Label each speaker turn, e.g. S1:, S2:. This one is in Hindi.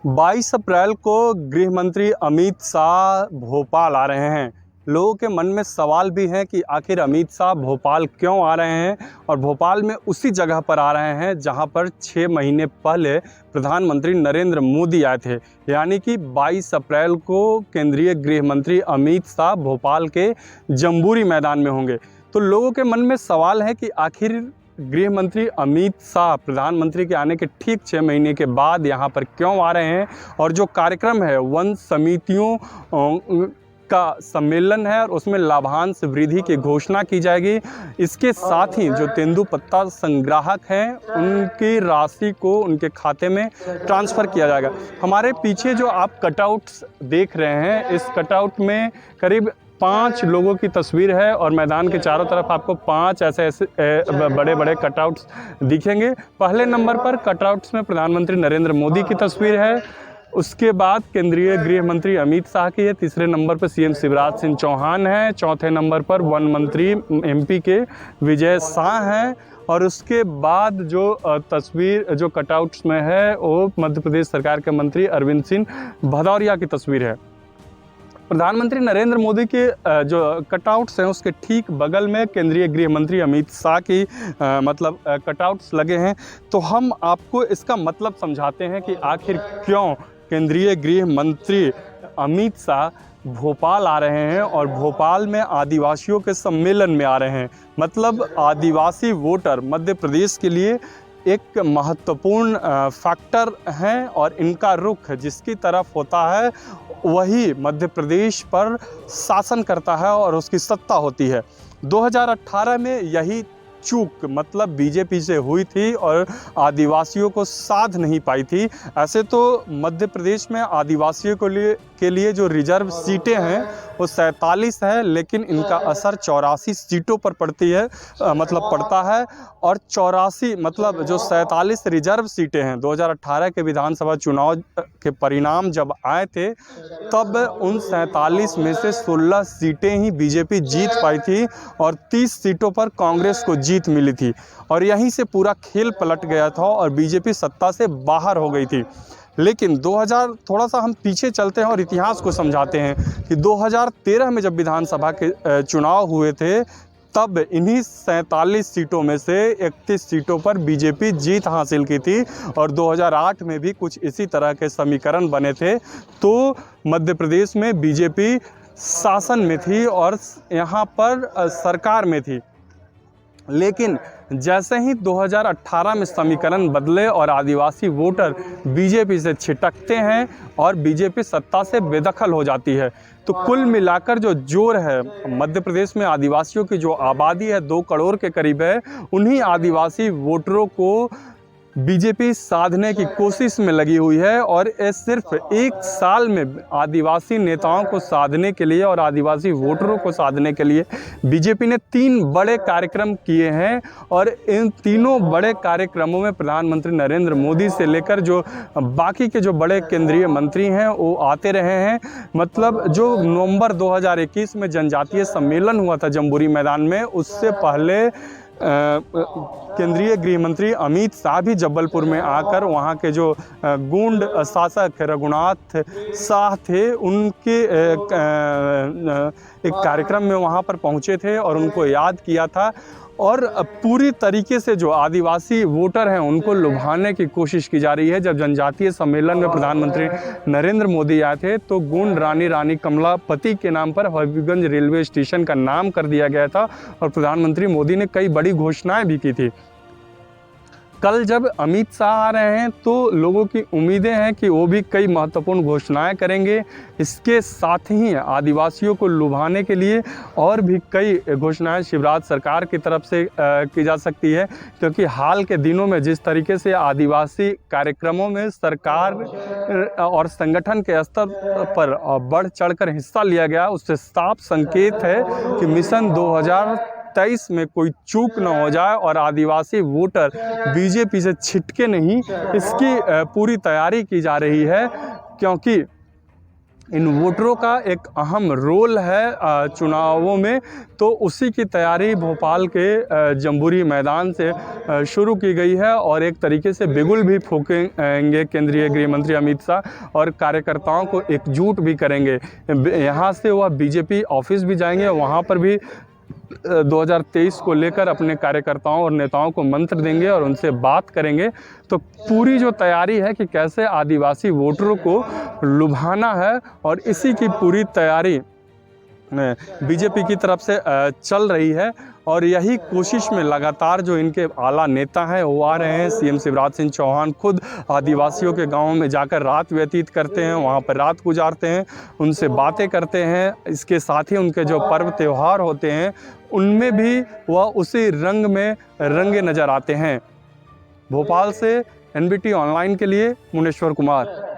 S1: 22 अप्रैल को गृह मंत्री अमित शाह भोपाल आ रहे हैं। लोगों के मन में सवाल भी है कि आखिर अमित शाह भोपाल क्यों आ रहे हैं और भोपाल में उसी जगह पर आ रहे हैं जहां पर 6 महीने पहले प्रधानमंत्री नरेंद्र मोदी आए थे। यानी कि 22 अप्रैल को केंद्रीय गृह मंत्री अमित शाह भोपाल के जम्बूरी मैदान में होंगे। तो लोगों के मन में सवाल है कि आखिर गृह मंत्री अमित शाह प्रधानमंत्री के आने के ठीक 6 महीने के बाद यहाँ पर क्यों आ रहे हैं और जो कार्यक्रम है वन समितियों का सम्मेलन है और उसमें लाभांश वृद्धि की घोषणा की जाएगी। इसके साथ ही जो तेंदुपत्ता संग्राहक हैं उनकी राशि को उनके खाते में ट्रांसफ़र किया जाएगा। हमारे पीछे जो आप कटआउट्स देख रहे हैं, इस कटआउट में करीब 5 लोगों की तस्वीर है और मैदान के चारों तरफ आपको 5 ऐसे बड़े बड़े कटआउट्स दिखेंगे। पहले नंबर पर कटआउट्स में प्रधानमंत्री नरेंद्र मोदी की तस्वीर है, उसके बाद केंद्रीय गृह मंत्री अमित शाह की है, तीसरे नंबर पर सीएम शिवराज सिंह चौहान है, चौथे नंबर पर वन मंत्री एमपी के विजय शाह हैं और उसके बाद जो तस्वीर जो कटआउट्स में है वो मध्य प्रदेश सरकार के मंत्री अरविंद सिंह भदौरिया की तस्वीर है। प्रधानमंत्री नरेंद्र मोदी के जो कटआउट्स हैं उसके ठीक बगल में केंद्रीय गृह मंत्री अमित शाह की मतलब कटआउट्स लगे हैं। तो हम आपको इसका मतलब समझाते हैं कि आखिर क्यों केंद्रीय गृह मंत्री अमित शाह भोपाल आ रहे हैं और भोपाल में आदिवासियों के सम्मेलन में आ रहे हैं। मतलब आदिवासी वोटर मध्य प्रदेश के लिए एक महत्वपूर्ण फैक्टर हैं और इनका रुख जिसकी तरफ होता है वही मध्य प्रदेश पर शासन करता है और उसकी सत्ता होती है। 2018 में यही चूक मतलब बीजेपी से हुई थी और आदिवासियों को साध नहीं पाई थी। ऐसे तो मध्य प्रदेश में आदिवासियों के लिए जो रिजर्व सीटें हैं वो 47 है, लेकिन इनका असर 84 सीटों पर पड़ती है मतलब पड़ता है। और 84 मतलब जो 47 रिजर्व सीटें हैं 2018 के विधानसभा चुनाव के परिणाम जब आए थे तब उन 47 में से 16 सीटें ही बीजेपी जीत पाई थी और 30 सीटों पर कांग्रेस को जीत मिली थी और यहीं से पूरा खेल पलट गया था और बीजेपी सत्ता से बाहर हो गई थी। लेकिन 2000 थोड़ा सा हम पीछे चलते हैं और इतिहास को समझाते हैं कि 2013 में जब विधानसभा के चुनाव हुए थे तब इन्हीं 47 सीटों में से 31 सीटों पर बीजेपी जीत हासिल की थी और 2008 में भी कुछ इसी तरह के समीकरण बने थे। तो मध्य प्रदेश में बीजेपी शासन में थी और यहाँ पर सरकार में थी। लेकिन जैसे ही 2018 में समीकरण बदले और आदिवासी वोटर बीजेपी से छिटकते हैं और बीजेपी सत्ता से बेदखल हो जाती है, तो कुल मिलाकर जो जोर है मध्य प्रदेश में आदिवासियों की जो आबादी है 2 करोड़ के करीब है, उन्हीं आदिवासी वोटरों को बीजेपी साधने की कोशिश में लगी हुई है। और सिर्फ 1 साल में आदिवासी नेताओं को साधने के लिए और आदिवासी वोटरों को साधने के लिए बीजेपी ने 3 बड़े कार्यक्रम किए हैं और इन तीनों बड़े कार्यक्रमों में प्रधानमंत्री नरेंद्र मोदी से लेकर जो बाकी के जो बड़े केंद्रीय मंत्री हैं वो आते रहे हैं। मतलब जो नवंबर 2021 में जनजातीय सम्मेलन हुआ था जम्बूरी मैदान में, उससे पहले केंद्रीय गृह मंत्री अमित शाह भी जबलपुर में आकर वहाँ के जो गूंड शासक रघुनाथ शाह थे उनके एक कार्यक्रम में वहाँ पर पहुँचे थे और उनको याद किया था और पूरी तरीके से जो आदिवासी वोटर हैं उनको लुभाने की कोशिश की जा रही है। जब जनजातीय सम्मेलन में प्रधानमंत्री नरेंद्र मोदी आए थे तो गूंड रानी कमलापति के नाम पर हबीबगंज रेलवे स्टेशन का नाम कर दिया गया था और प्रधानमंत्री मोदी ने कई बड़ी घोषणाएं भी की थी। कल जब अमित शाह आ रहे हैं तो लोगों की उम्मीदें हैं कि वो भी कई महत्वपूर्ण घोषणाएं करेंगे। इसके साथ ही आदिवासियों को लुभाने के लिए और भी कई घोषणाएं शिवराज सरकार की तरफ से की जा सकती है, क्योंकि हाल के दिनों में जिस तरीके से आदिवासी कार्यक्रमों में सरकार और संगठन के स्तर पर बढ़ चढ़कर हिस्सा लिया गया, उससे साफ संकेत है कि मिशन 2023 में कोई चूक न हो जाए और आदिवासी वोटर बीजेपी से छिटके नहीं, इसकी पूरी तैयारी की जा रही है। क्योंकि इन वोटरों का एक अहम रोल है चुनावों में, तो उसी की तैयारी भोपाल के जम्बूरी मैदान से शुरू की गई है और एक तरीके से बिगुल भी फूकेंगे केंद्रीय गृह मंत्री अमित शाह और कार्यकर्ताओं को एकजुट भी करेंगे। यहाँ से वह बीजेपी ऑफिस भी जाएंगे, वहाँ पर भी 2023 को लेकर अपने कार्यकर्ताओं और नेताओं को मंत्र देंगे और उनसे बात करेंगे। तो पूरी जो तैयारी है कि कैसे आदिवासी वोटरों को लुभाना है और इसी की पूरी तैयारी बीजेपी की तरफ से चल रही है और यही कोशिश में लगातार जो इनके आला नेता हैं वो आ रहे हैं। सीएम शिवराज सिंह चौहान खुद आदिवासियों के गांवों में जाकर रात व्यतीत करते हैं, वहां पर रात गुजारते हैं, उनसे बातें करते हैं। इसके साथ ही उनके जो पर्व त्यौहार होते हैं उनमें भी वह उसी रंग में रंगे नज़र आते हैं। भोपाल से एनबीटी ऑनलाइन के लिए मुनेश्वर कुमार।